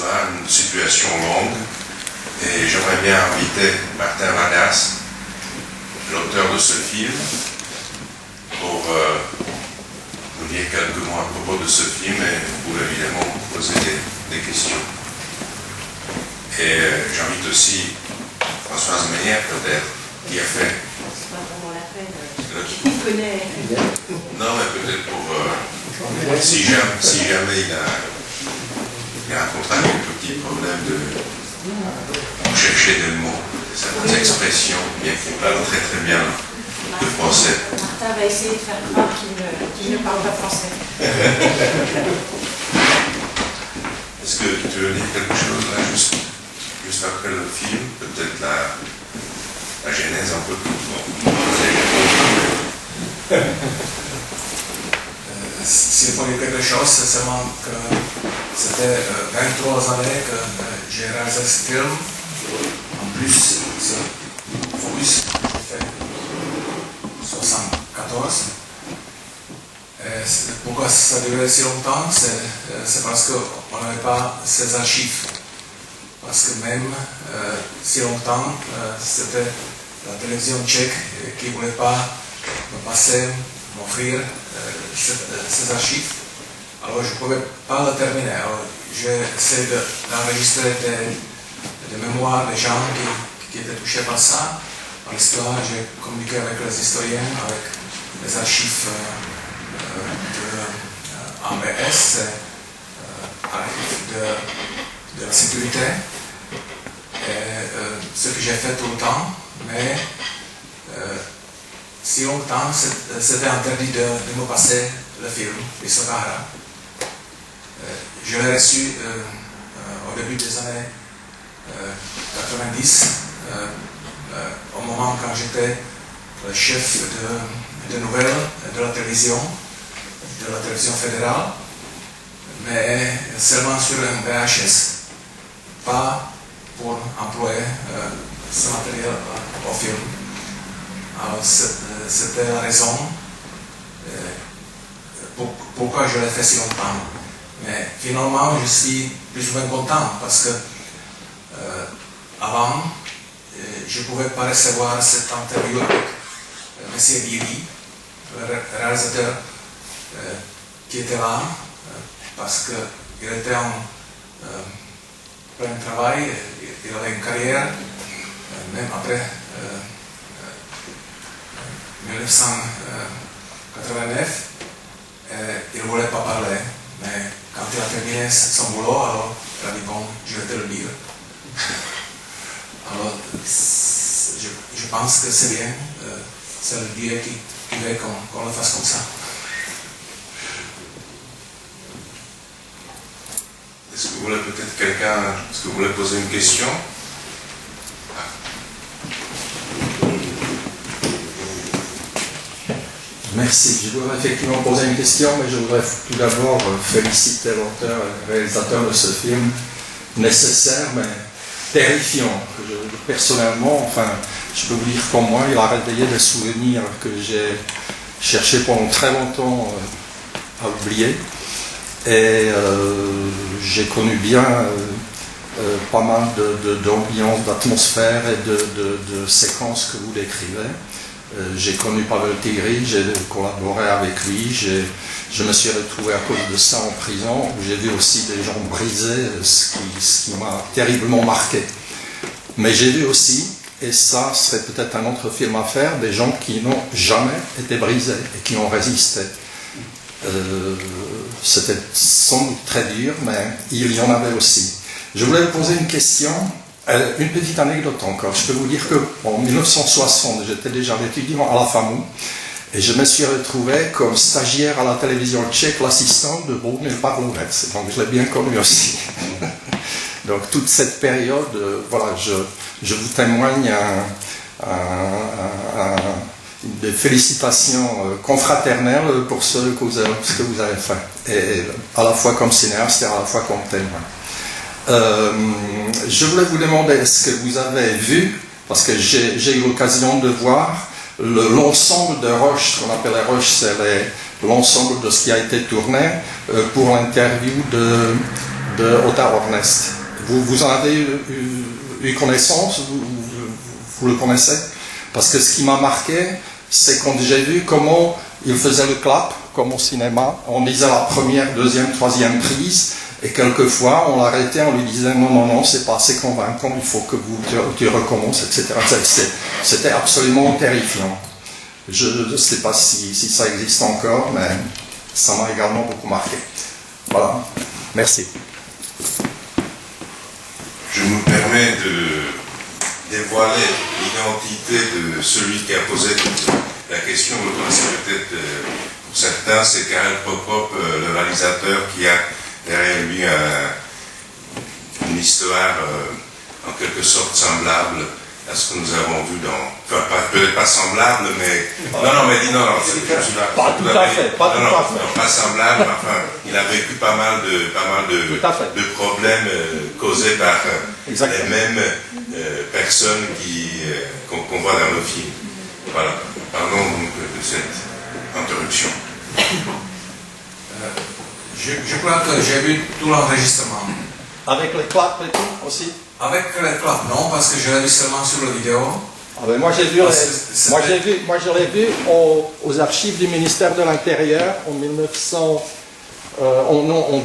cela, une situation longue. Et j'aimerais bien inviter Martin Manas, l'auteur de ce film, pour nous dire quelques mots à propos de ce film et pour évidemment poser des questions. Et j'invite aussi Françoise Meyer, peut-être, qui a fait. C'est pas vraiment la peine. Il connaît. Non, mais peut-être pour. Si jamais il a rencontré quelques petits problèmes pour chercher des mots, certaines expressions, bien qu'il parle très très bien le français. Martin va essayer de faire croire qu'il ne parle pas français. Est-ce que tu veux dire quelque chose là, juste après le film, peut-être la genèse un peu plus S'il faut dire quelque chose, c'est seulement que c'était 23 années que j'ai réalisé ce film. En plus, ce focus, j'ai fait 74. Et pourquoi ça durait si longtemps? C'est parce qu'on n'avait pas ces archives. Parce que même si longtemps, c'était la télévision tchèque qui ne voulait pas me passer, m'offrir ces archives. Alors je ne pouvais pas le terminer. Alors j'ai essayé d'enregistrer des mémoires des gens qui étaient touchés par ça, par l'histoire. J'ai communiqué avec les historiens, avec les archives de ABS, archives de la sécurité. Et ce que j'ai fait tout le temps, mais si longtemps, c'était interdit de me passer le film, les Sahara. Je l'ai reçu au début des années 90, au moment quand j'étais le chef de nouvelles de la télévision fédérale, mais seulement sur un VHS, pas pour employer ce matériel au film. Alors c'était la raison pourquoi je l'ai fait si longtemps. Mais finalement, je suis plus ou moins content parce que avant, je ne pouvais pas recevoir cette interview avec M. Viry, le réalisateur qui était là, parce qu'il était en plein travail, il avait une carrière, même après 1989, il ne voulait pas parler, mais quand il a terminé son boulot, alors il a dit bon, je vais te le dire. Alors, je pense que c'est bien, c'est le Dieu qui veut qu'on le fasse comme ça. Est-ce que vous voulez peut-être est-ce que vous voulez poser une question? Merci. Je voudrais effectivement poser une question, mais je voudrais tout d'abord féliciter l'auteur et le réalisateur de ce film nécessaire, mais terrifiant. Personnellement, je peux vous dire comme moi, il a réveillé des souvenirs que j'ai cherché pendant très longtemps à oublier. Et j'ai connu bien pas mal d'ambiance, d'atmosphère et de séquences que vous décrivez. J'ai connu Pavel Tigri, j'ai collaboré avec lui, je me suis retrouvé à cause de ça en prison, où j'ai vu aussi des gens brisés, ce qui m'a terriblement marqué. Mais j'ai vu aussi, et ça serait peut-être un autre film à faire, des gens qui n'ont jamais été brisés et qui ont résisté. C'était sans doute très dur, mais il y en avait aussi. Je voulais vous poser une question. Une petite anecdote encore. Je peux vous dire qu'en 1960, j'étais déjà étudiant à la FAMU et je me suis retrouvé comme stagiaire à la télévision tchèque, l'assistant de Bohumil Pavlovec. Donc je l'ai bien connu aussi. Donc toute cette période, voilà, je vous témoigne des félicitations confraternelles pour ce que vous avez fait. Et à la fois comme cinéaste et à la fois comme témoin. Je voulais vous demander, est-ce que vous avez vu, parce que j'ai eu l'occasion de voir l'ensemble de Roche, ce qu'on appelle les Roches, c'est l'ensemble de ce qui a été tourné pour l'interview de Ottar Ornest. Vous en avez eu connaissance, vous le connaissez? Parce que ce qui m'a marqué, c'est quand j'ai vu comment il faisait le clap, comme au cinéma. On disait la première, deuxième, troisième prise, et quelquefois on l'arrêtait, on lui disait non, c'est pas assez convaincant, il faut que tu recommences, etc. C'était absolument terrifiant. Je ne sais pas si ça existe encore, mais ça m'a également beaucoup marqué. Voilà, merci. Je me permets de dévoiler l'identité de celui qui a posé la question. Vous le connaissez peut-être pour certains, c'est Karel Popop, le réalisateur, qui a derrière lui une histoire en quelque sorte semblable à ce que nous avons vu dans... Enfin, peut-être pas semblable, mais... Pas semblable, enfin, il a vécu pas mal de problèmes causés par les mêmes personnes qu'on voit dans le film. Voilà. Pardon donc de cette interruption. Je crois que j'ai vu tout l'enregistrement. Avec les claps et tout aussi? Avec les claps, non, parce que je l'ai vu seulement sur la vidéo. Ah ben moi, je l'ai vu aux archives du ministère de l'Intérieur en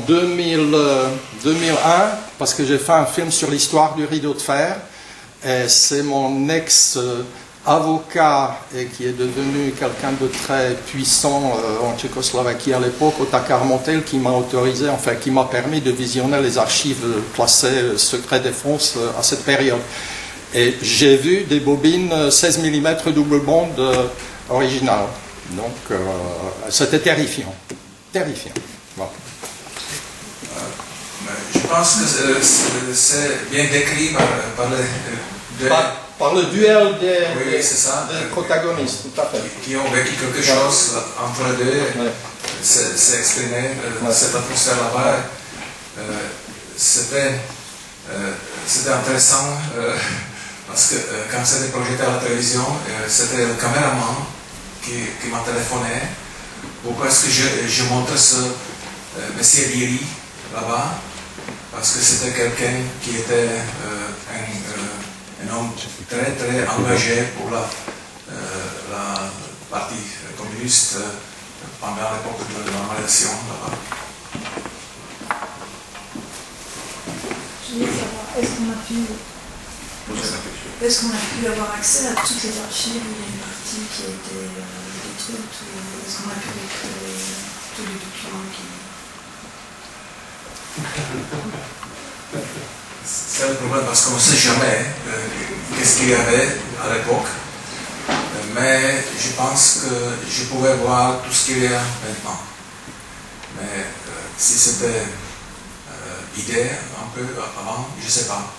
2001, parce que j'ai fait un film sur l'histoire du rideau de fer. Et c'est mon ex-avocat, qui est devenu quelqu'un de très puissant en Tchécoslovaquie à l'époque, Otakar Motel, qui m'a autorisé, enfin qui m'a permis de visionner les archives classées secret défense à cette période. Et j'ai vu des bobines 16 mm double bande originales. Donc c'était terrifiant. Terrifiant. Voilà. Je pense que c'est bien décrit par le duel des protagonistes, tout à fait. Qui ont vécu quelque chose entre les deux, c'est exprimé, cette atmosphère là-bas. C'était intéressant. Parce que quand c'était projeté à la télévision, c'était le caméraman qui m'a téléphoné. Pourquoi est-ce que je montre ce monsieur Diri là-bas? Parce que c'était quelqu'un qui était un homme très très engagé pour la partie communiste pendant l'époque de la normalisation là-bas. Je voulais savoir, est-ce qu'on a pu avoir accès à toutes les archives? Il y a une partie qui a été détruite, ou est-ce qu'on a pu retrouver tous les documents qui... C'est le problème parce qu'on ne sait jamais qu'est-ce qu'il y avait à l'époque, mais je pense que je pouvais voir tout ce qu'il y a maintenant. Mais si c'était idée un peu avant, je ne sais pas.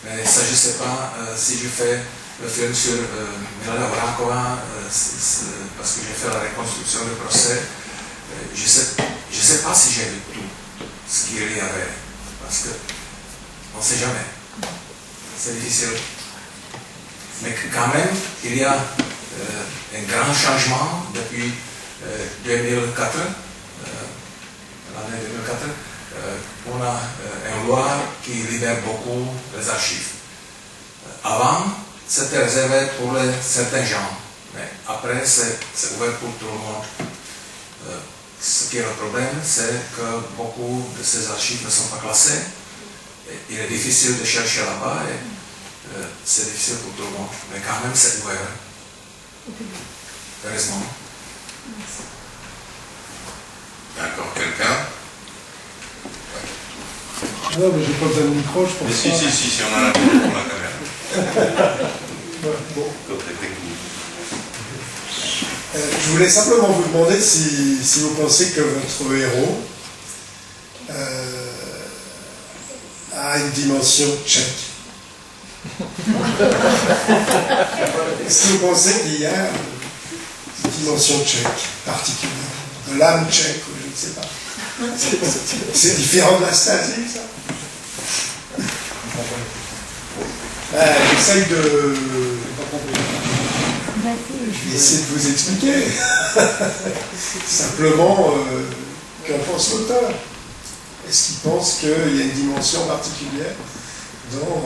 Mais ça, je ne sais pas si je fais le film sur Milada Vráková, parce que j'ai fait la reconstruction du procès. Je ne sais pas si j'ai vu tout ce qu'il y avait, parce qu'on ne sait jamais. C'est difficile. Mais quand même, il y a un grand changement depuis 2004, l'année 2004. On a une loi qui libère beaucoup les archives. Avant, c'était réservé pour certains gens, mais après, c'est ouvert pour tout le monde. Ce qui est le problème, c'est que beaucoup de ces archives ne sont pas classées. Il est difficile de chercher là-bas et c'est difficile pour tout le monde. Mais quand même, c'est ouvert. Heureusement. Encore quelqu'un? Non, mais j'ai pas besoin de micro, je pense. Si, on en a pour la caméra. Bon. Côté technique. Je voulais simplement vous demander si vous pensez que votre héros a une dimension tchèque. Est-ce que vous pensez qu'il y a une dimension tchèque particulière, de l'âme tchèque, ou je ne sais pas. C'est différent de la Stasi, ça. J'essaye de... Je vais essayer de vous expliquer. Simplement, qu'en pense l'auteur? est-ce qu'il pense qu'il y a une dimension particulière dans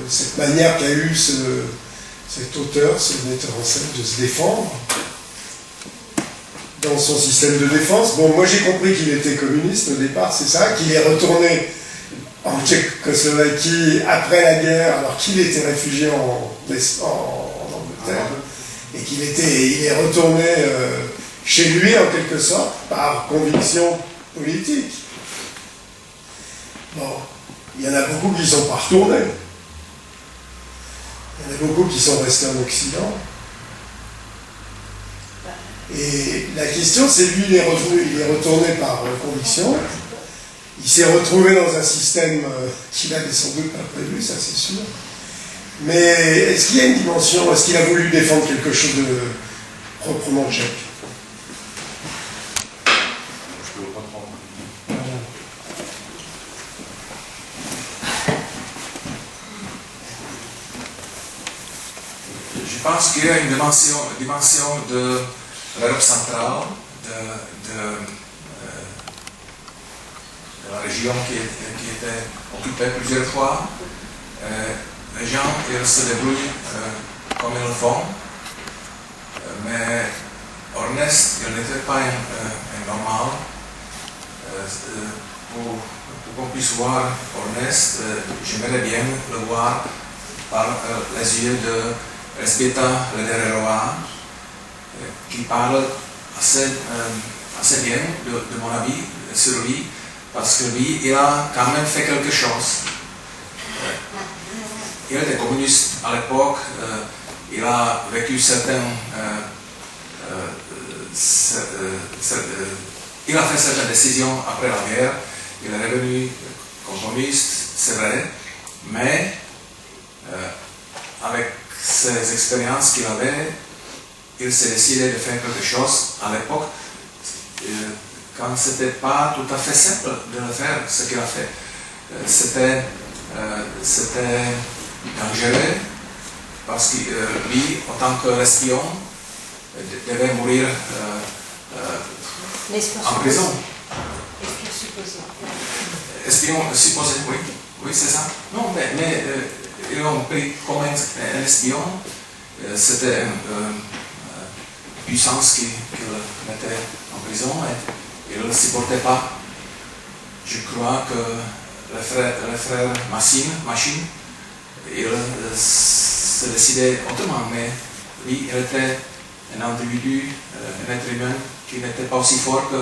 cette manière qu'a eu cet auteur, ce metteur en scène, de se défendre dans son système de défense? Bon, moi j'ai compris qu'il était communiste au départ, c'est ça, qu'il est retourné en Tchécoslovaquie après la guerre, alors qu'il était réfugié en Angleterre, et il est retourné chez lui en quelque sorte par conviction politique. Bon, il y en a beaucoup qui ne sont pas retournés. Il y en a beaucoup qui sont restés en Occident. Et la question, c'est lui, il est retourné par conviction. Il s'est retrouvé dans un système qu'il n'avait sans doute pas prévu, ça c'est sûr. Mais est-ce qu'il y a une dimension, est-ce qu'il a voulu défendre quelque chose de proprement tchèque? Je peux vous reprendre. Je pense qu'il y a une dimension de l'Europe centrale, de la région qui était occupée plusieurs fois. Les gens, ils se débrouillent comme ils le font, mais Ornest, il n'était pas un normal. Pour qu'on puisse voir Ornest, j'aimerais bien le voir par les yeux de Elżbieta Ledererová, qui parle assez bien de mon avis sur lui, parce que lui, il a quand même fait quelque chose. Il était communiste à l'époque, il a vécu il a fait certaines décisions après la guerre, il est revenu comme communiste, c'est vrai, mais avec ces expériences qu'il avait, il s'est décidé de faire quelque chose à l'époque, quand c'était pas tout à fait simple de le faire, ce qu'il a fait. C'était dangereux, parce que lui, en tant qu'espion, devait mourir en prison. Espion supposé, oui, c'est ça. Non, mais ils l'ont pris comme un espion. C'était une puissance qui le mettait en prison et il ne le supportait pas. Je crois que le frère Machine, il se décidait autrement, mais lui, il était un individu, un être humain qui n'était pas aussi fort que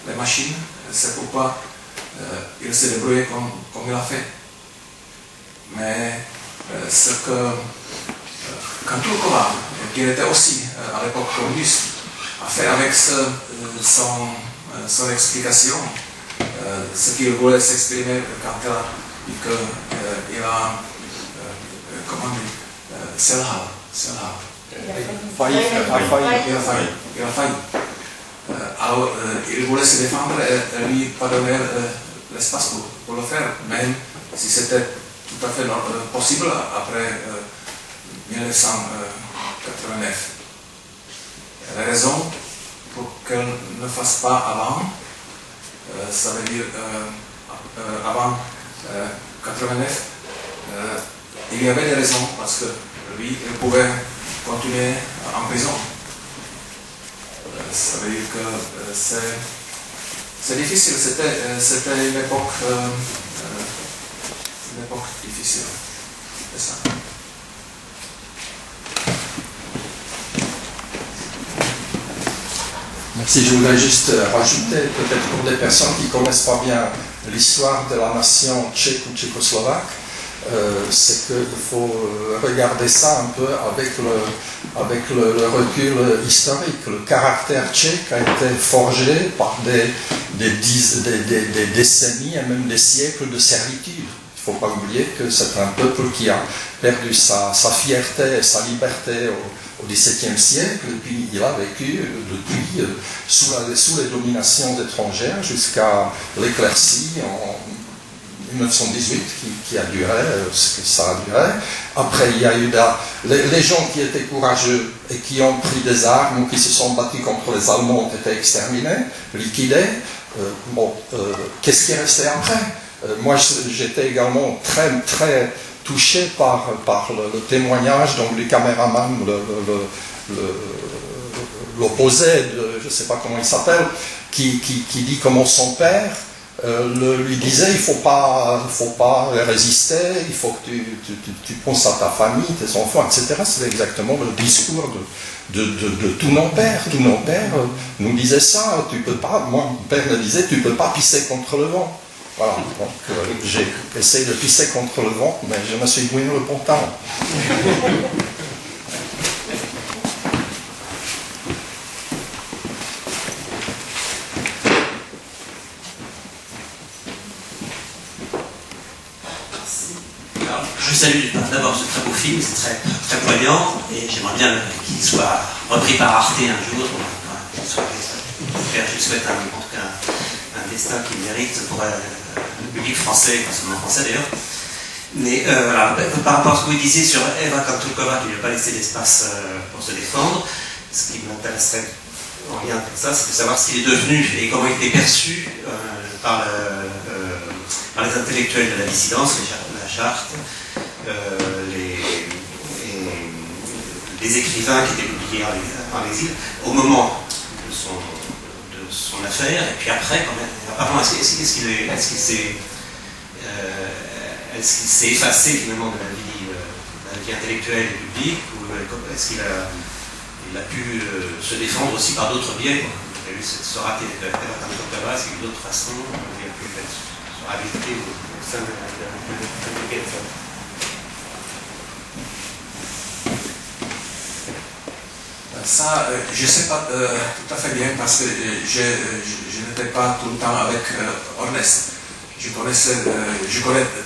les machines. C'est pourquoi il s'est débrouillé comme il a fait. Mais ce que Kanturkova, qui était aussi à l'époque communiste, a fait avec son explication, ce qu'il voulait s'exprimer quand il a dit qu'il a, comment dire, selhal. Il a failli. Alors, il voulait se défendre et lui pas donner l'espace pour le faire, même si c'était tout à fait possible après 1989. La raison pour qu'elle ne fasse pas avant, ça veut dire avant 89, il y avait des raisons, parce que lui, il pouvait continuer en prison. Ça veut dire que c'est difficile, c'était une époque difficile. C'est ça. Merci, je voudrais juste rajouter, peut-être pour des personnes qui ne connaissent pas bien l'histoire de la nation tchèque ou tchécoslovaque, c'est qu'il faut regarder ça un peu avec le recul historique. Le caractère tchèque a été forgé par des décennies et même des siècles de servitude. Il ne faut pas oublier que c'est un peuple qui a perdu sa fierté et sa liberté au XVIIe siècle, et puis il a vécu depuis sous les dominations étrangères jusqu'à l'éclaircie en 1918 qui a duré ce que ça a duré. Après, il y a eu les gens qui étaient courageux et qui ont pris des armes ou qui se sont battus contre les Allemands ont été exterminés, liquidés. qu'est-ce qui est resté après? Moi, j'étais également très, très touché par le témoignage, donc les caméramans, l'opposé, je ne sais pas comment il s'appelle, qui dit comment son père lui disait, il ne faut pas résister, il faut que tu penses à ta famille, tes enfants, etc. C'est exactement le discours de tous nos pères. Tous nos pères nous disaient ça, tu peux pas, moi, mon père me disait, tu ne peux pas pisser contre le vent. Voilà, donc j'ai essayé de pisser contre le vent, mais je me suis brûlé le pantalon. Je salue d'abord ce très beau film, c'est très, très poignant, et j'aimerais bien qu'il soit repris par Arte un jour. Je souhaite en tout cas un destin qu'il mérite pour le public français, pas seulement français d'ailleurs. Mais voilà, par rapport à ce que vous disiez sur Eva Kantoukova, qui ne lui a pas laissé d'espace pour se défendre, ce qui m'intéresserait en lien avec ça, c'est de savoir ce qu'il est devenu et comment il était perçu par les intellectuels de la dissidence, la charte, les écrivains qui étaient publiés en exil au moment de son affaire, et puis après, quand même, avant, est-ce qu'il s'est effacé finalement de la vie intellectuelle et publique, ou est-ce qu'il a pu se défendre aussi par d'autres biais? Il a eu ce raté de la terre à Kantoukova, est-ce qu'il y a eu d'autres façons, il a pu se réhabiliter au sein de la Ça, je ne sais pas tout à fait bien parce que je n'étais pas tout le temps avec Ornest. Je connais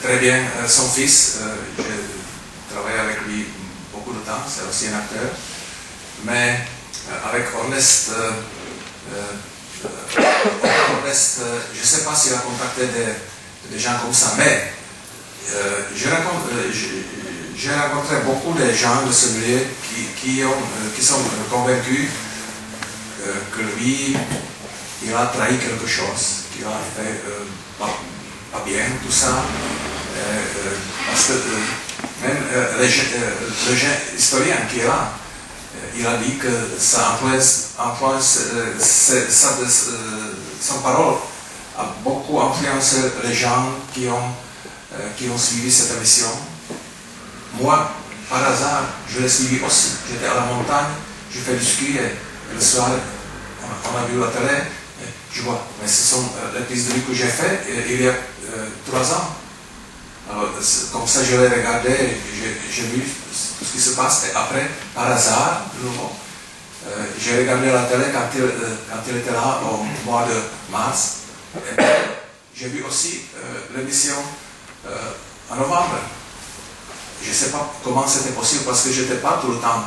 très bien son fils, j'ai travaillé avec lui beaucoup de temps, c'est aussi un acteur. Mais avec Ornest, je ne sais pas s'il a contacté des gens comme ça, mais j'ai rencontré beaucoup de gens de ce milieu qui sont convaincus que lui, il a trahi quelque chose, qu'il a fait pas bien, tout ça. Parce que même le jeune historien qui est là, il a dit que ça influence son parole a beaucoup influencé les gens qui ont suivi cette émission. Moi, par hasard, je l'ai suivi aussi. J'étais à la montagne, je fais du ski et le soir, on a vu la télé, et je vois. Mais ce sont les pistes de vie que j'ai fait il y a 3 ans. Alors, comme ça, je l'ai regardé, j'ai vu tout ce qui se passe. Et après, par hasard, de nouveau, j'ai regardé la télé quand il était là au mois de mars. Et j'ai vu aussi l'émission en novembre. Je ne sais pas comment c'était possible parce que je n'étais pas tout le temps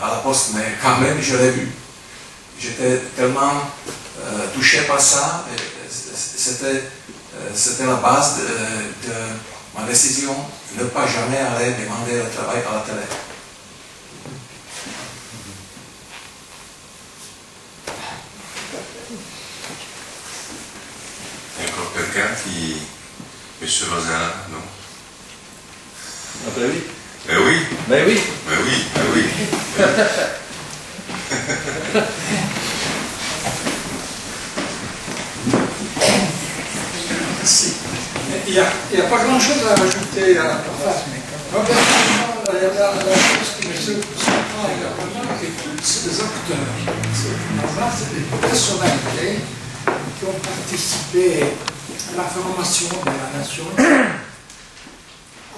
à la poste, mais quand même je l'ai vu. J'étais tellement touché par ça, c'était la base de ma décision de ne pas jamais aller demander le travail à la télé. Il y a encore quelqu'un qui... Monsieur Lozana, non? Ah ben oui. Ben oui. Ben oui. Ben oui, ben oui. Merci. Il n'y a pas grand-chose à rajouter. La chose qui me surprend également, c'est tous ces acteurs. C'est des personnalités qui ont participé à la formation de la nation.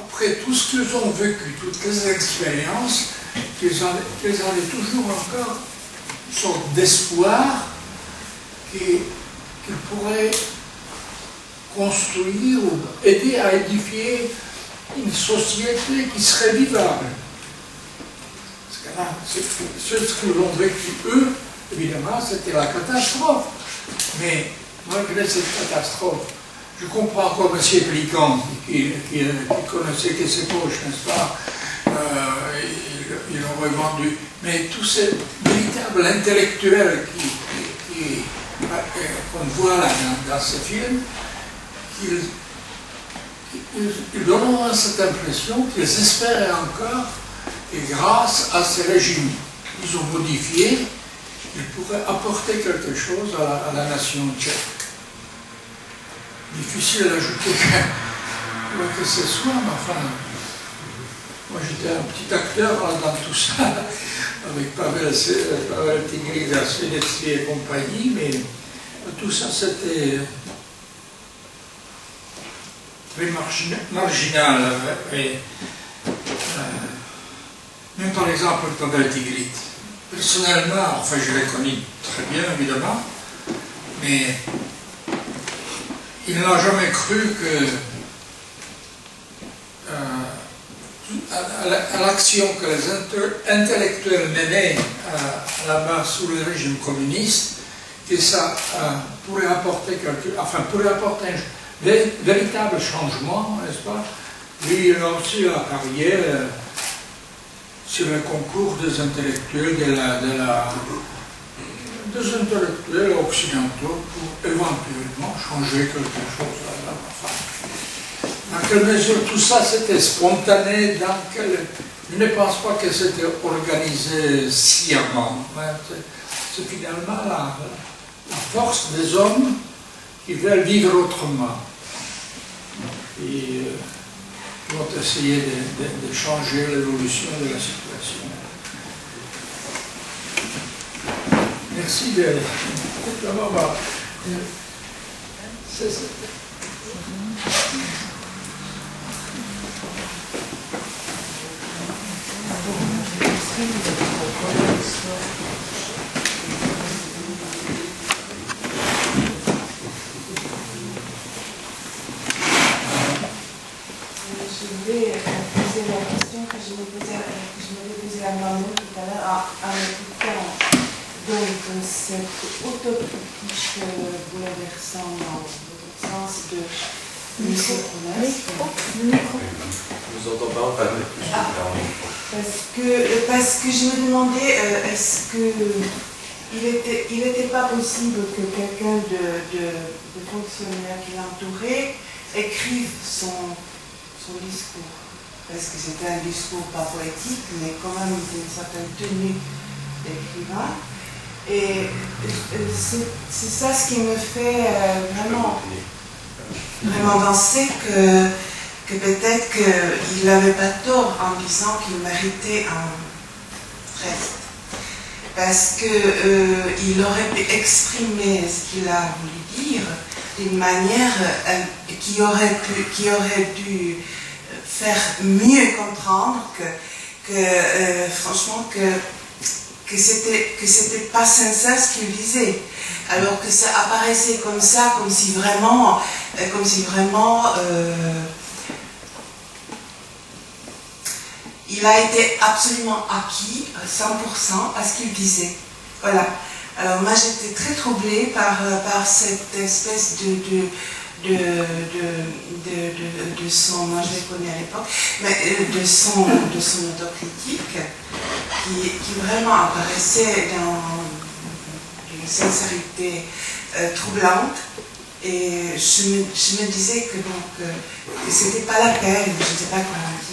Après tout ce qu'ils ont vécu, toutes les expériences, qu'ils avaient toujours encore une sorte d'espoir qu'ils pourraient construire ou aider à édifier une société qui serait vivable. Parce que là, ce qu'ils ont vécu eux, évidemment, c'était la catastrophe. Mais malgré cette catastrophe, je comprends encore M. Pliquant, qui connaissait que ses poches, n'est-ce pas? Il aurait vendu. Mais tous ces véritables intellectuels qu'on on voit là dans ce film qu'ils donnent cette impression qu'ils espéraient encore, et grâce à ces régimes qu'ils ont modifiés, ils pourraient apporter quelque chose à la nation tchèque. Difficile d'ajouter quoi que ce soit, mais enfin, moi j'étais un petit acteur dans tout ça, avec Pavel Tigris, Svedetsky et compagnie, mais tout ça c'était très marginal. Et, même par exemple Pavel Tigris. Personnellement, enfin je l'ai connu très bien évidemment, mais il n'a jamais cru que à l'action que les intellectuels menaient là-bas sous le régime communiste, que ça pourrait apporter un véritable changement, n'est-ce pas? Lui, il a aussi la carrière sur le concours des intellectuels des intellectuels occidentaux pour éventuellement changer quelque chose là-bas. Enfin, dans quelle mesure tout ça c'était spontané, je ne pense pas que c'était organisé sciemment. C'est finalement la force des hommes qui veulent vivre autrement. Et qui vont essayer de changer l'évolution de la situation. Merci d'avoir. Je voulais poser la question que je m'avais posée à moi-même tout à l'heure en écoutant donc cette autocritique bouleversant dans votre sens de M. Pronès. Nous entendons pas plus. Parce que je me demandais, est-ce qu'il n'était pas possible que quelqu'un de fonctionnaire qui l'entourait écrive son discours, parce que c'était un discours pas poétique, mais quand même d'une certaine tenue d'écrivain. Et c'est ça ce qui me fait vraiment penser que peut-être qu'il n'avait pas tort en disant qu'il méritait un reste. Parce qu'il aurait pu exprimer ce qu'il a voulu dire d'une manière qui aurait dû faire mieux comprendre franchement que c'était pas sincère ce qu'il disait, alors que ça apparaissait comme ça, comme si vraiment il a été absolument acquis 100% à ce qu'il disait. Voilà. Alors moi j'étais très troublée par cette espèce de son, moi je l'ai connu à l'époque, mais de son autocritique qui vraiment apparaissait dans une sincérité troublante. Et je me disais que c'était pas la peine, je ne sais pas comment dire,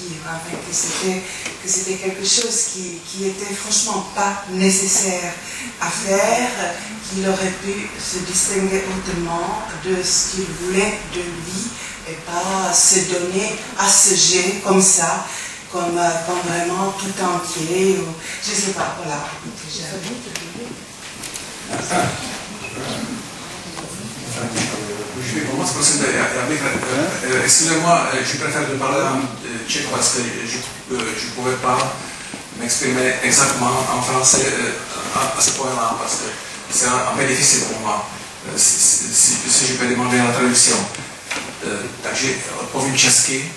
que c'était quelque chose qui était franchement pas nécessaire à faire, qu'il aurait pu se distinguer autrement de ce qu'il voulait de lui et pas se donner à ce jet comme ça, comme vraiment tout entier, ou je ne sais pas, voilà. Je vais commencer, excusez-moi, je préfère de parler en tchèque parce que je ne pouvais pas m'exprimer exactement en français à ce point-là, parce que c'est un peu difficile pour moi, si je peux demander la traduction. Takže odpovím česky.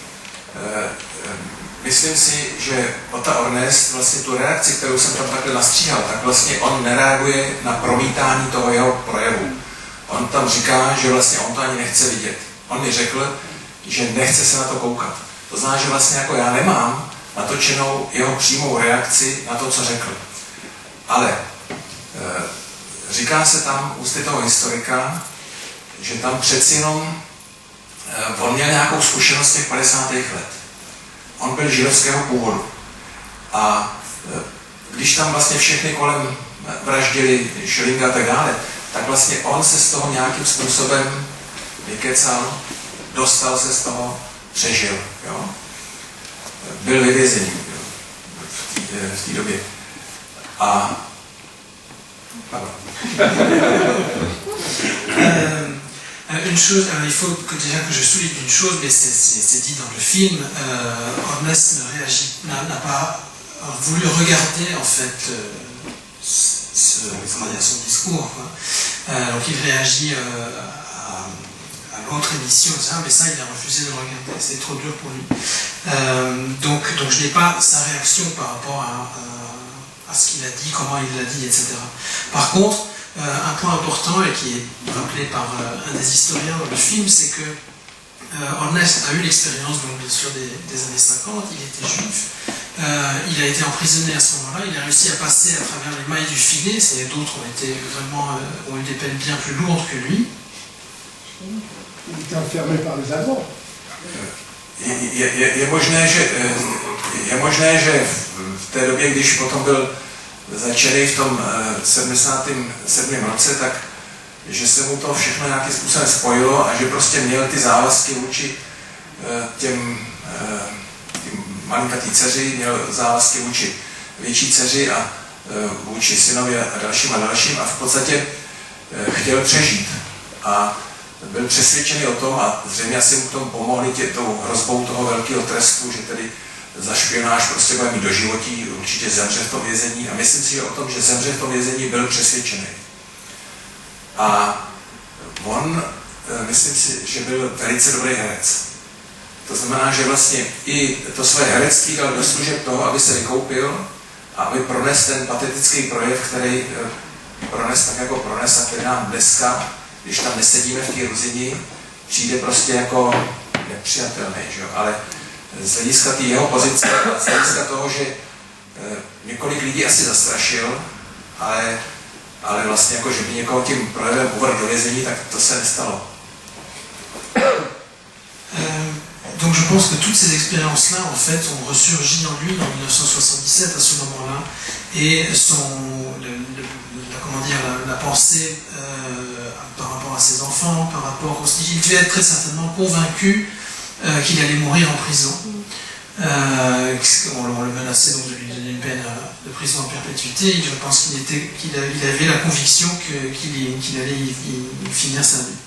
Myslím si, že Ota Ornest vlastně tu reakci, kterou jsem tam takhle nastříhal, tak vlastně on nereaguje na promítání toho jeho projevu. On tam říká, že vlastně on to ani nechce vidět. On mi řekl, že nechce se na to koukat. To znamená, že vlastně jako já nemám natočenou jeho přímou reakci na to, co řekl. Ale říká se tam ústy toho historika, že tam přeci jenom on měl nějakou zkušenost z těch 50. let. On byl židovského původu. A když tam vlastně všechny kolem vraždili Schillinga a tak dále, tak vlastně on se z toho nějakým způsobem vykecal, dostal se z toho, přežil. Jo? Byl vyvězený v té době. A une chose, alors il faut que déjà que je souligne une chose, mais c'est dit dans le film, Ornest n'a pas voulu regarder en fait son discours. Quoi. Donc il réagit à l'autre émission, ça, mais ça il a refusé de le regarder, c'était trop dur pour lui. Donc je n'ai pas sa réaction par rapport à ce qu'il a dit, comment il l'a dit, etc. Par contre, un point important et qui est rappelé par un des historiens dans le film, c'est que Ornest a eu l'expérience, donc bien sûr, des années 50, il était juif, il a été emprisonné à ce moment-là, il a réussi à passer à travers les mailles du filet, d'autres ont eu des peines bien plus lourdes que lui. Il était enfermé par les Allemands. Je možné, že v té době, když potom byl začený v tom 77. roce, tak že se mu to všechno nějakým způsobem spojilo a že prostě měl ty závazky vůči těm malinkatý dceři, měl závazky vůči větší dceři a vůči synovi a dalším a v podstatě chtěl přežít. A byl přesvědčený o tom, a zřejmě asi mu k tomu pomohli tou hrozbou toho velkého trestu, že tedy za špionáž prostě bude mít doživotí, určitě zemře v tom vězení a myslím si, že o tom, že zemře v tom vězení, byl přesvědčený. A on, myslím si, že byl velice dobrý herec. To znamená, že vlastně i to své herectví dal do služeb toho, aby se vykoupil a aby prones ten patetický projev, který prones tak jako prones a který nám dneska, když tam nesedíme v té ruzini, přijde prostě jako nepřijatelný, že jo? Ale z hlediska té jeho pozice a z hlediska toho, že několik lidí asi zastrašil, ale vlastně jako, že by někoho tím projevem uvrhl do vězení, tak to se nestalo. Donc je pense que toutes ces expériences-là, en fait, ont ressurgi en lui en 1977, à ce moment-là, et la pensée par rapport à ses enfants, par rapport aussi, il devait être très certainement convaincu qu'il allait mourir en prison. On le menaçait donc de lui donner une peine de prison en perpétuité. Je pense qu'il avait la conviction qu'il allait y finir sa vie.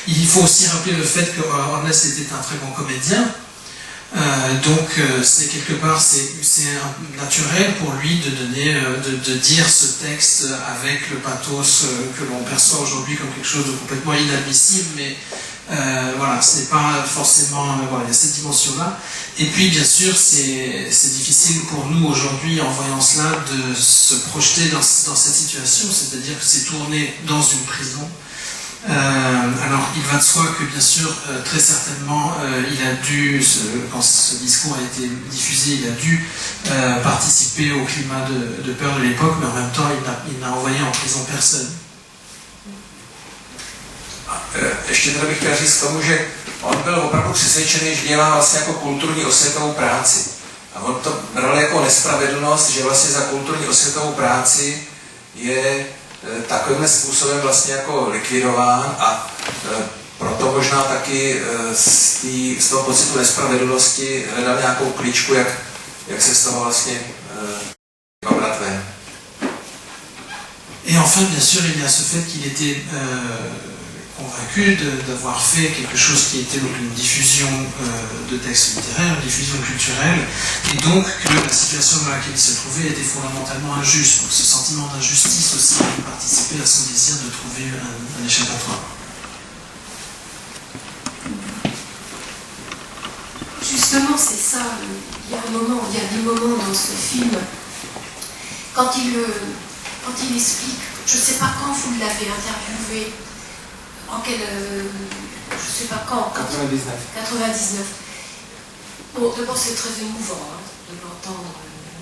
Il faut aussi rappeler le fait que Ornest était un très bon comédien. Donc c'est quelque part c'est naturel pour lui de dire ce texte avec le pathos que l'on perçoit aujourd'hui comme quelque chose de complètement inadmissible, mais voilà, ce n'est pas forcément voilà, il y a cette dimension-là. Et puis bien sûr c'est difficile pour nous aujourd'hui en voyant cela de se projeter dans cette situation, c'est-à-dire que c'est tourné dans une prison. Alors il va de soi que bien sûr très certainement il a dû, quand ce discours a été diffusé, il a dû participer au climat de peur de l'époque, mais en même temps il n'a envoyé en prison personne. Ještě teda bych chtěl říct k tomu, že on byl opravdu přesvědčený, že dělá vlastně jako kulturní osvětovou práci. A on to bral jako nespravedlnost, že vlastně za kulturní osvětovou práci je takovým způsobem vlastně jako likvidován a proto možná taky z toho pocitu nespravedlnosti hledal nějakou kličku, jak se z toho vlastně vybrat ven. Et enfin, bien sûr, il y a ce fait qu'il était convaincu d'avoir fait quelque chose qui était donc une diffusion de textes littéraires, une diffusion culturelle, et donc que la situation dans laquelle il se trouvait était fondamentalement injuste. Donc ce sentiment d'injustice aussi a participé à son désir de trouver un échappatoire. Justement, c'est ça. Il y a des moments dans ce film, quand il explique, je ne sais pas quand vous l'avez interviewé, en quel, je ne sais pas quand. 99. Bon, d'abord c'est très émouvant de l'entendre.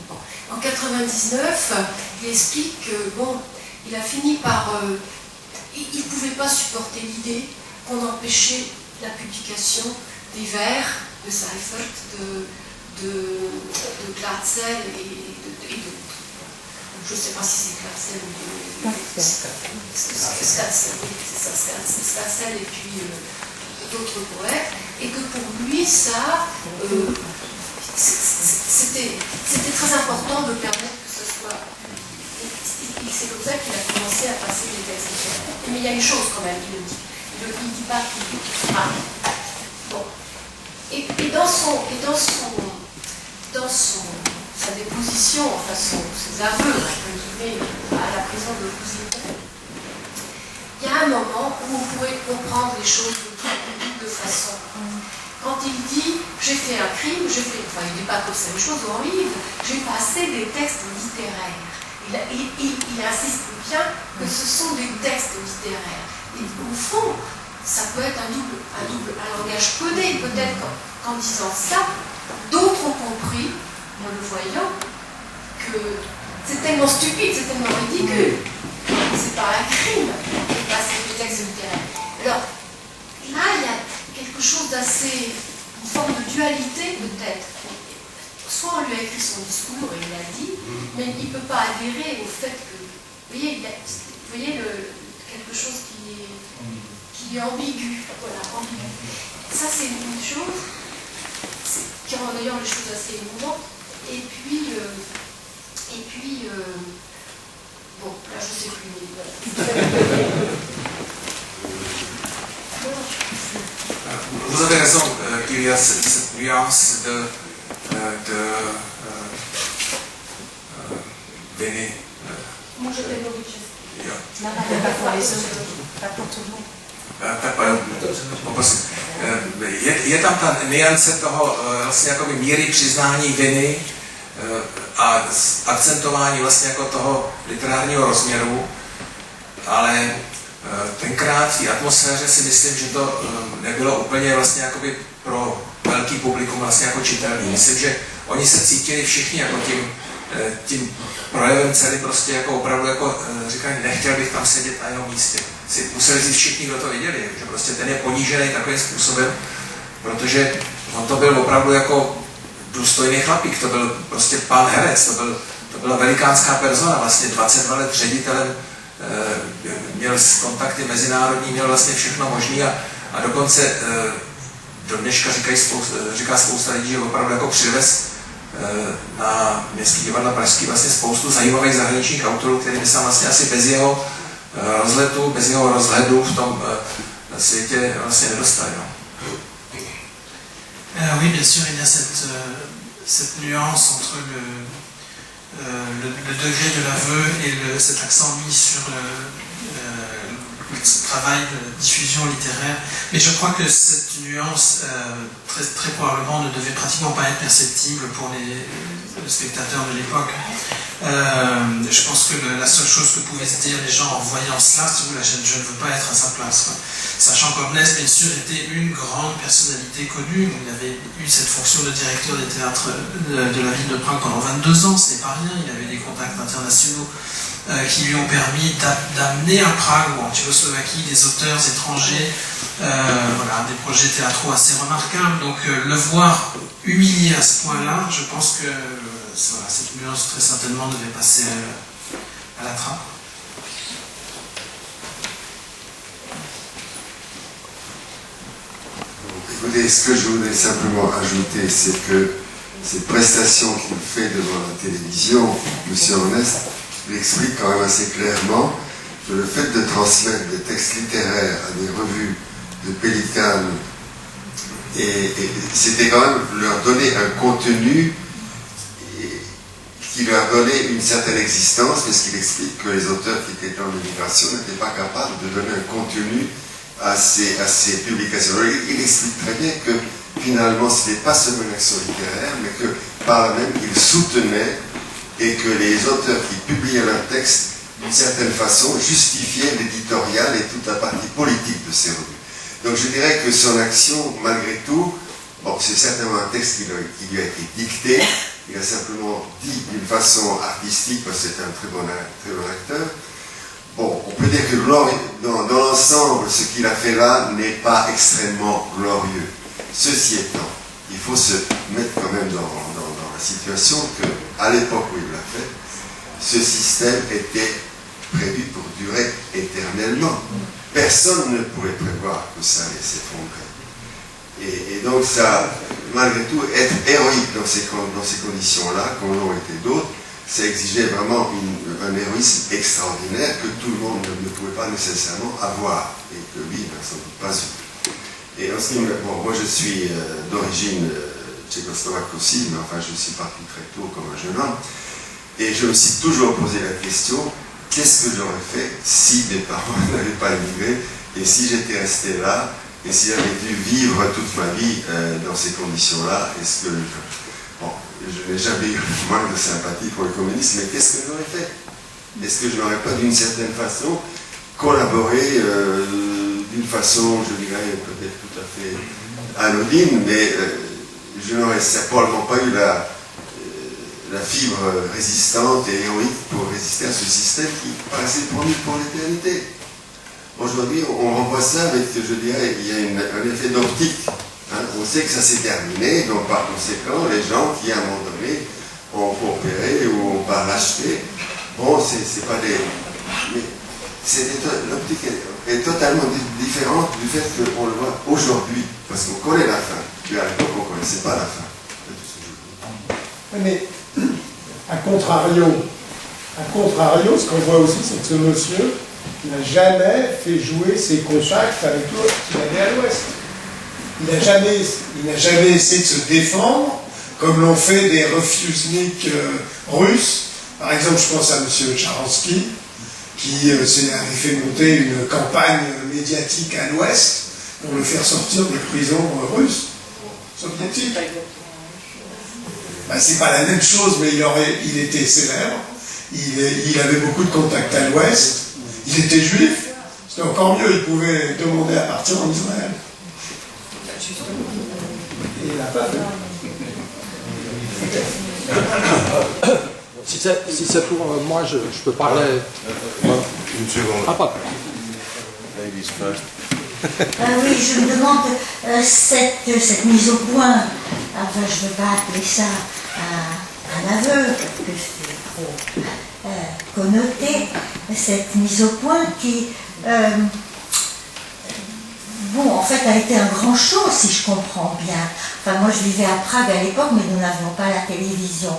Bon. En 99, il explique que bon, il a fini par, il ne pouvait pas supporter l'idée qu'on empêchait la publication des vers de Seifert, de Glatzel et de je ne sais pas si c'est Glatzel ou Scatzel et puis d'autres poètes, et que pour lui ça c'était très important de permettre que ce soit. C'est comme ça qu'il a commencé à passer les textes littéraires. Mais il y a une chose quand même, il le dit. Il ne dit pas qu'il. Ah. Bon. Et dans sa déposition, enfin ses aveux, à la prison de Cousine, il y a un moment où on pourrait comprendre les choses de double façon. Quand il dit « j'ai fait un crime, enfin il ne dit pas comme c'est une chose horrible, j'ai passé des textes littéraires ». Il insiste bien que ce sont des textes littéraires. Et au fond, ça peut être un langage codé. Peut-être qu'en disant ça, d'autres ont compris, en le voyant, que c'est tellement stupide, c'est tellement ridicule. C'est pas un crime de passer des textes littéraires. Alors, là, il y a quelque chose d'assez, une forme de dualité peut-être. Soit on lui a écrit son discours et il l'a dit, mais il ne peut pas adhérer au fait que, vous voyez, quelque chose qui est ambigu. Voilà, ambigu. Ça, c'est une chose qui rend d'ailleurs les choses assez émouvantes. Et puis, bon, là, je ne sais plus. Vous avez raison qu'il y a cette nuance de viny. Moi, je vais mluvit česky. Jo. Pas pour tout le monde. Je tam ta niance toho vlastně jakoby míry přiznání viny a akcentování vlastně jako toho literárního rozměru, ale tenkrát v té atmosféře si myslím, že to nebylo úplně vlastně jakoby pro velký publikum vlastně jako čitelný. Myslím, že oni se cítili všichni jako tím projevem celý prostě jako opravdu jako říkají, nechtěl bych tam sedět na jeho místě. Si museli říct všichni, kdo to viděli, že prostě ten je ponížený takovým způsobem, protože on to byl opravdu jako důstojný chlapík, to byl prostě pán herec, to byla velikánská persona, vlastně 22 let ředitelem, měl kontakty mezinárodní, měl vlastně všechno možný a dokonce do dneška říká spousta lidí, že opravdu jako přivez na Městský divadla Pražský vlastně spoustu zajímavých zahraničních autorů, kterými se vlastně asi bez jeho rozletu, bez jeho rozhledu v tom světě vlastně nedostali. No. Oui, bien sûr, il y a cette nuance entre le degré de l'aveu et cet accent mis sur le travail de diffusion littéraire. Mais je crois que cette nuance, très probablement, ne devait pratiquement pas être perceptible pour les spectateurs de l'époque. Je pense que la seule chose que pouvaient se dire les gens en voyant cela, c'est que je ne veux pas être à sa place. Quoi. Sachant qu'Ornès, bien sûr, était une grande personnalité connue. Il avait eu cette fonction de directeur des théâtres de la ville de Prague pendant 22 ans, ce n'est pas rien. Il avait des contacts internationaux qui lui ont permis d'amener à Prague ou en Tchécoslovaquie des auteurs étrangers, voilà, des projets théâtraux assez remarquables. Donc le voir humilié à ce point-là, je pense que voilà, cette nuance très certainement devait passer à la trappe. Écoutez, ce que je voudrais simplement ajouter, c'est que ces prestations qu'il fait devant la télévision, M. Ornest, il explique quand même assez clairement que le fait de transmettre des textes littéraires à des revues de Pélican, c'était quand même leur donner un contenu qui leur donnait une certaine existence, parce qu'il explique que les auteurs qui étaient en émigration n'étaient pas capables de donner un contenu à ces publications. Alors, il explique très bien que finalement ce n'est pas seulement une action littéraire, mais que par là même il soutenait et que les auteurs qui publiaient leurs textes, d'une certaine façon, justifiaient l'éditorial et toute la partie politique de ces revues. Donc je dirais que son action, malgré tout, bon, c'est certainement un texte qui lui a été dicté, il a simplement dit d'une façon artistique, parce que c'était un très bon acteur. Bon, on peut dire que dans l'ensemble, ce qu'il a fait là n'est pas extrêmement glorieux. Ceci étant, il faut se mettre quand même dans la situation qu'à l'époque où il l'a fait, ce système était prévu pour durer éternellement. Personne ne pouvait prévoir que ça allait s'effondrer. Et donc ça, malgré tout, être héroïque dans ces conditions-là, comme l'ont été d'autres, ça exigeait vraiment un héroïsme extraordinaire que tout le monde ne pouvait pas nécessairement avoir, et que lui n'a sans doute pas eu. Et en ce qui me... Bon, moi je suis d'origine tchécoslovaque aussi, mais enfin je suis parti très tôt comme un jeune homme, et je me suis toujours posé la question, qu'est-ce que j'aurais fait si mes parents n'avaient pas émigré, et si j'étais resté là, et si j'avais dû vivre toute ma vie dans ces conditions-là, est-ce que... Bon, je n'ai jamais eu le moins de sympathie pour le communisme, mais qu'est-ce que j'aurais fait? Est-ce que je n'aurais pas d'une certaine façon collaboré d'une façon, je dirais, peut-être tout à fait anodine, mais je n'aurais certainement pas eu la fibre résistante et héroïque pour résister à ce système qui paraissait promis pour l'éternité. Aujourd'hui, on renvoie ça avec, je dirais, il y a un effet d'optique. Hein, on sait que ça s'est terminé, donc par conséquent, les gens qui, à un moment donné, ont coopéré ou ont pas racheté, bon, c'est pas des... Mais l'optique est totalement différente du fait qu'on le voit aujourd'hui, parce qu'on connaît la fin. Puis à l'époque, on ne connaissait pas la fin. Mais, à contrario, ce qu'on voit aussi, c'est que ce monsieur n'a jamais fait jouer ses contacts avec l'autre qu'il avait à l'ouest. Il n'a jamais essayé de se défendre, comme l'ont fait des refusniks russes. Par exemple, je pense à M. Tcharansky, qui avait fait monter une campagne médiatique à l'ouest pour le faire sortir des prisons russes, soviétiques. Ben, c'est pas la même chose, mais il était célèbre, il avait beaucoup de contacts à l'ouest, il était juif, c'était encore mieux, il pouvait demander à partir en Israël. Et il n'a pas fait. Si c'est pour moi, je peux parler. Une seconde. Ah, pas. Ladies first. Oui, je me demande cette mise au point. Enfin, je ne veux pas appeler ça un aveu, parce que c'est trop connoté. Cette mise au point qui, bon, en fait, a été un grand show, si je comprends bien. Enfin, moi, je vivais à Prague à l'époque, mais nous n'avions pas la télévision.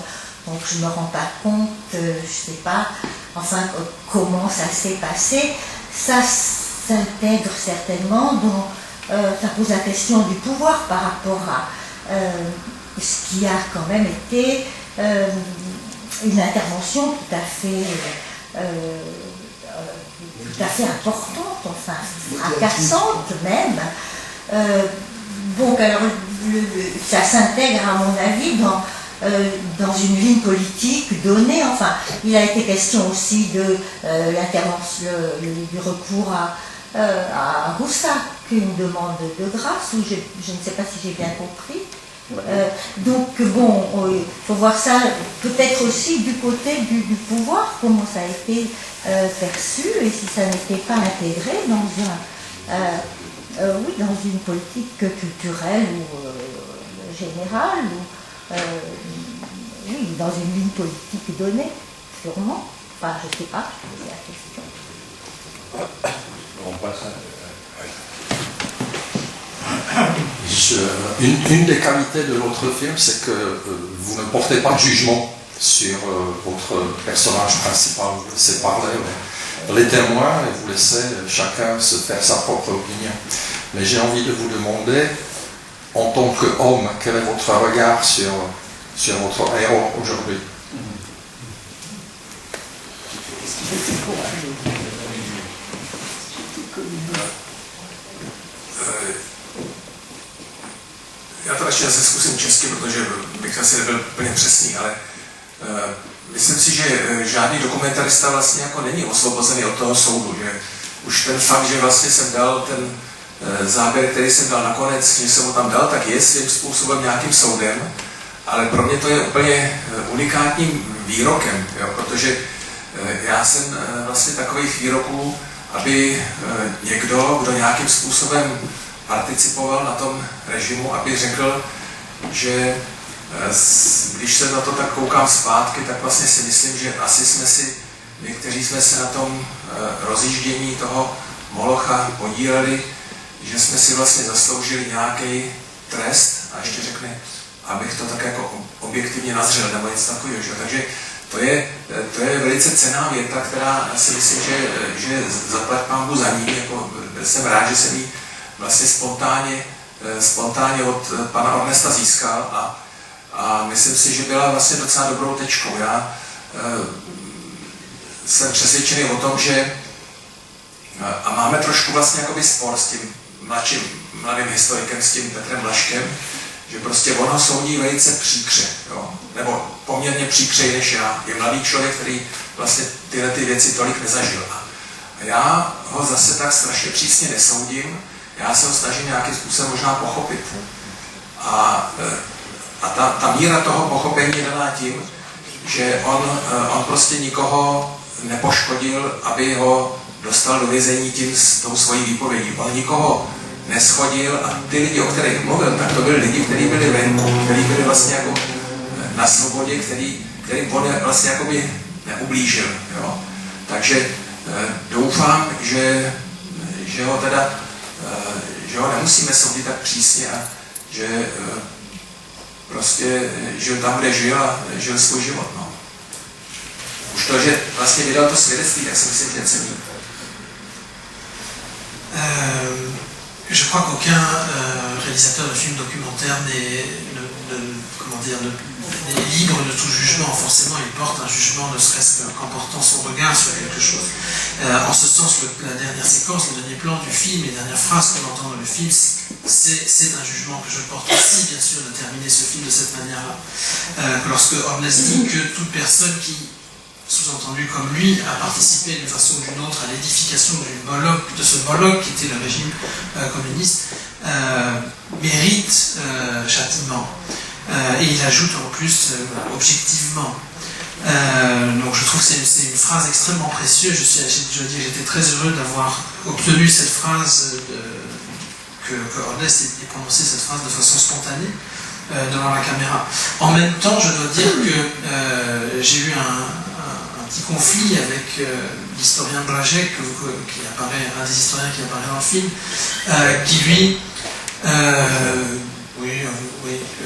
Donc, je ne me rends pas compte, je ne sais pas, enfin, comment ça s'est passé. Ça s'intègre certainement dans, ça pose la question du pouvoir par rapport à ce qui a quand même été une intervention tout à fait importante, enfin, fracassante même. Donc, alors, ça s'intègre, à mon avis, dans une ligne politique donnée. Enfin, il a été question aussi de l'intervention, du recours à Roussac, une demande de grâce, ou je ne sais pas si j'ai bien compris. Donc, bon, il faut voir ça peut-être aussi du côté du pouvoir, comment ça a été perçu, et si ça n'était pas intégré dans dans une politique culturelle ou générale, ou oui, dans une ligne politique donnée, sûrement. Enfin, je ne sais pas, c'est la question. On passe une des qualités de votre film, c'est que vous ne portez pas de jugement sur votre personnage principal. Vous laissez parler les témoins et vous laissez chacun se faire sa propre opinion. Mais j'ai envie de vous demander, en tant qu'homme, quel est votre regard sur votre héros aujourd'hui? Já to ještě zase zkusím česky, protože bych asi nebyl úplně přesný, ale myslím si, že žádný dokumentarista vlastně jako není osvobozený od toho soudu, že už ten fakt, že vlastně jsem dal ten záběr, který jsem dal nakonec, že jsem ho tam dal, tak je svým způsobem nějakým soudem, ale pro mě to je úplně unikátním výrokem, jo, protože já jsem vlastně takových výroků aby někdo, kdo nějakým způsobem participoval na tom režimu, aby řekl, že když se na to tak koukám zpátky, tak vlastně si myslím, že asi jsme si, někteří jsme se na tom rozjíždění toho Molocha podíleli, že jsme si vlastně zasloužili nějaký trest a ještě řekne, abych to tak jako objektivně nazřel nebo něco takového. Že? Takže to je velice cenná věta, která si myslím, že zaplať pánbu za ní. Jako, jsem rád, že jsem ji vlastně spontánně od pana Ornesta získal a myslím si, že byla vlastně docela dobrou tečkou. Já jsem přesvědčený o tom, že a máme trošku vlastně jakoby spor s tím mladým historikem, s tím Petrem Blažkem, že prostě on ho soudí velice příkře, jo? Nebo poměrně příkřeji než já. Je mladý člověk, který vlastně tyhle ty věci tolik nezažil. A já ho zase tak strašně přísně nesoudím, já se ho snažím nějakým způsobem možná pochopit. A ta míra toho pochopení je daná tím, že on prostě nikoho nepoškodil, aby ho dostal do vězení tou svojí výpovědí. On nikoho neschodil a ty lidi, o kterých mluvil, tak to byli lidi, kteří byli venku, kteří byli vlastně jako na svobodě, kterým on vlastně jakoby neublížil. Jo? Takže doufám, že ho nemusíme soudit tak přísně a že prostě žil tam, kde žil a žil svůj život. No. Už to, že vlastně vydal to svědectví, tak si myslím, že je cenný. Je crois qu'aucun réalisateur de films documentaires n'est libre de tout jugement. Forcément, il porte un jugement, ne serait-ce qu'en portant son regard sur quelque chose. En ce sens, la dernière séquence, le dernier plan du film, les dernières phrases qu'on entend dans le film, c'est un jugement que je porte aussi, bien sûr, de terminer ce film de cette manière-là. Lorsque Ornest dit que toute personne qui, sous-entendu comme lui, a participé d'une façon ou d'une autre à l'édification de ce Moloch qui était le régime communiste, mérite châtiment. Et il ajoute en plus objectivement. Donc je trouve que c'est une phrase extrêmement précieuse. J'étais très heureux d'avoir obtenu cette phrase, que Ornest ait prononcé cette phrase de façon spontanée devant la caméra. En même temps, je dois dire que j'ai eu un petit conflit avec l'historien Blažek, un des historiens qui apparaît dans le film, qui lui,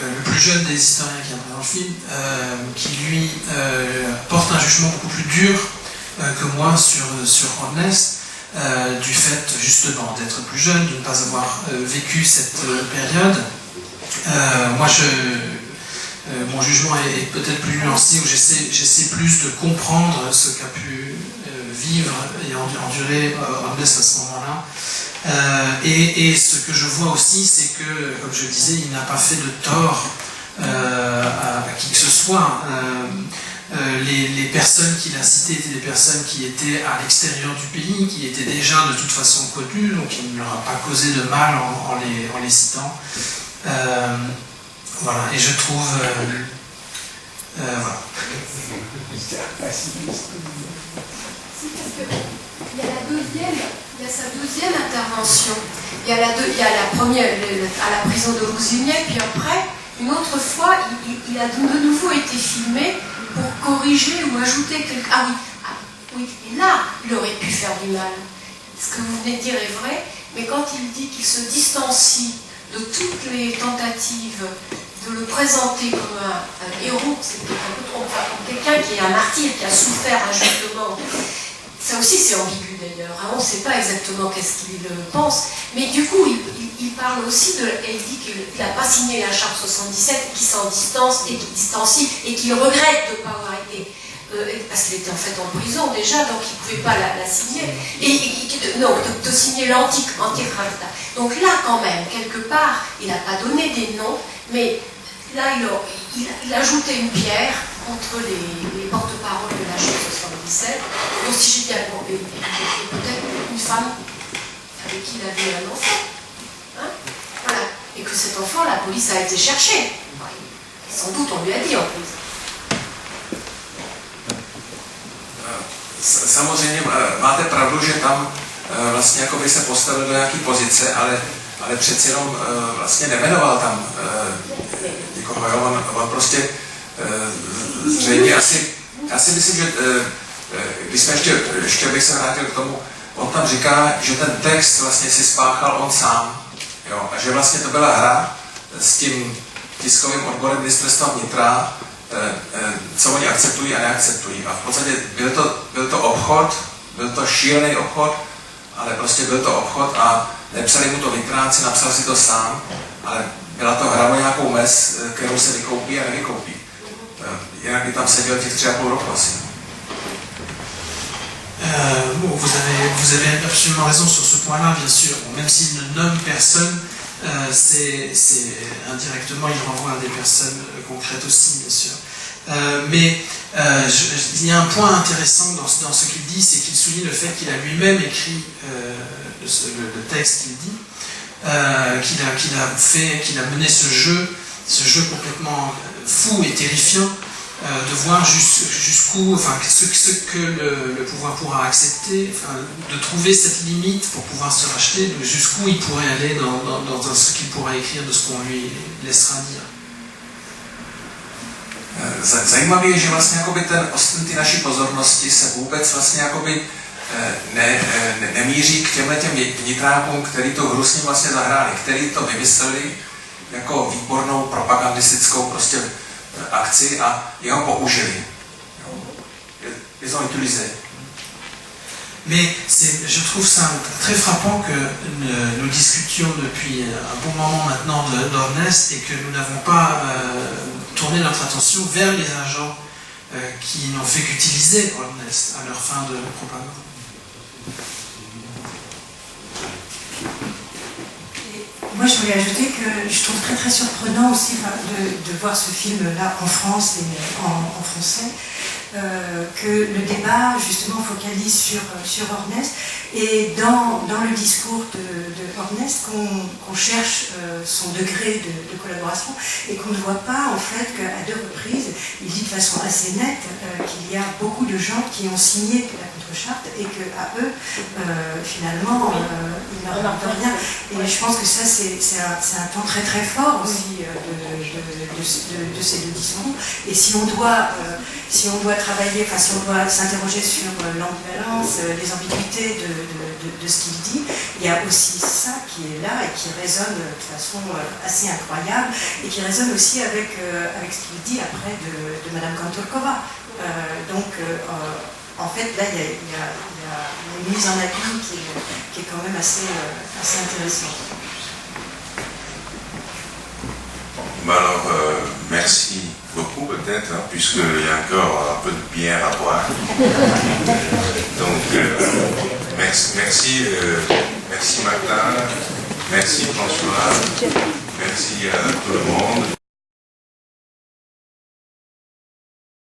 le plus jeune des historiens qui apparaît dans le film, qui lui porte un jugement beaucoup plus dur que moi sur Ornest, du fait justement d'être plus jeune, de ne pas avoir vécu cette période. Mon jugement est peut-être plus nuancé, où j'essaie plus de comprendre ce qu'a pu vivre et endurer Ornest à ce moment-là. Et ce que je vois aussi, c'est que, comme je le disais, il n'a pas fait de tort à qui que ce soit. Les personnes qu'il a citées étaient des personnes qui étaient à l'extérieur du pays, qui étaient déjà de toute façon connues, donc il ne leur a pas causé de mal en les citant. Voilà, et je trouve... voilà. Il y a sa deuxième intervention. Il y a la première à la prison de Roussigny, puis après, une autre fois, il a de nouveau été filmé pour corriger ou ajouter quelque... oui, et là, il aurait pu faire du mal. Ce que vous venez de dire est vrai, mais quand il dit qu'il se distancie de toutes les tentatives de le présenter comme un héros, c'est peut-être un peu trop, comme quelqu'un qui est un martyr, qui a souffert injustement. Ça aussi c'est ambigu d'ailleurs, on ne sait pas exactement qu'est-ce qu'il pense, mais du coup il parle aussi il dit qu'il n'a pas signé la charte 77, qu'il s'en distance et qu'il distancie et qu'il regrette de ne pas avoir été, parce qu'il était en fait en prison déjà, donc il ne pouvait pas la signer, de signer l'anti-Kravta. Donc là quand même, quelque part, il n'a pas donné des noms, mais là il a ajouté une pierre entre les porte-paroles de la charte 77, donc si j'ai bien compris, peut-être une femme avec qui il avait un enfant, hein, voilà, et que cet enfant, la police a été chercher. Sans doute, on lui a dit en plus. Samozřejmě máte pravdu, že tam vlastně jakoby se postavil do nějaké pozice, ale přeci jenom vlastně nemenoval tam někoho. On prostě zřejmě asi, já si myslím, že když jsme ještě bych se vrátil k tomu, on tam říká, že ten text vlastně si spáchal on sám, jo, a že vlastně to byla hra s tím tiskovým odborem ministerstva vnitra, co oni akceptují a neakceptují. A v podstatě byl to obchod, byl to šílený obchod, ale prostě byl to obchod a nepsali mu to vypráci, napsal si to sám, ale byla to hra o nějakou mez, kterou se vykoupí a nevykoupí. Jinak by tam seděl těch 3,5 roku asi. Vous avez absolument raison sur ce point-là, bien sûr. Même s'il ne nomme personne, c'est indirectement, il renvoie à des personnes concrètes aussi, bien sûr. Mais il y a un point intéressant dans ce qu'il dit, c'est qu'il souligne le fait qu'il a lui-même écrit le texte qu'il dit, qu'il a mené ce jeu complètement fou et terrifiant, de voir jusqu'où, enfin, ce que le pouvoir pourra accepter, enfin, de trouver cette limite pour pouvoir se racheter, jusqu'où il pourrait aller dans ce qu'il pourra écrire de ce qu'on lui laissera dire. Zajímavé je, že vlastně jakoby ten ostn ty naší pozornosti se vůbec vlastně jakoby nemíří k těmhletěm vnitrákům, který tu hru s ním vlastně zahráli, který to vymysleli jako výbornou propagandistickou prostě akci a jeho použili. Ils ont utilisé. Mais je trouve ça très frappant que nous discutions depuis un bon moment maintenant d'Ornest et que nous n'avons pas tourné notre attention vers les agents qui n'ont fait qu'utiliser Ornest à leur fin de propagande. Moi, je voulais ajouter que je trouve très surprenant aussi de voir ce film-là en France et en français, que le débat justement focalise sur Ornest et dans le discours de Ornest qu'on cherche son degré de collaboration et qu'on ne voit pas en fait qu'à 2 reprises il dit de façon assez nette qu'il y a beaucoup de gens qui ont signé la contre-charte et qu'à eux finalement ils ne rapportent rien. Et je pense que ça c'est un temps très fort aussi de ces 2 discours. Et si on doit travailler, enfin si on doit s'interroger sur l'ambivalence, les ambiguïtés de ce qu'il dit, il y a aussi ça qui est là et qui résonne de façon assez incroyable et qui résonne aussi avec ce qu'il dit après de Madame Kantorkova. Donc en fait là il y a une mise en abîme qui est quand même assez intéressante. Alors, merci beaucoup peut-être, hein, puisqu'il y a encore un peu de bière à boire. Donc, merci Martin, merci François, merci à tout le monde.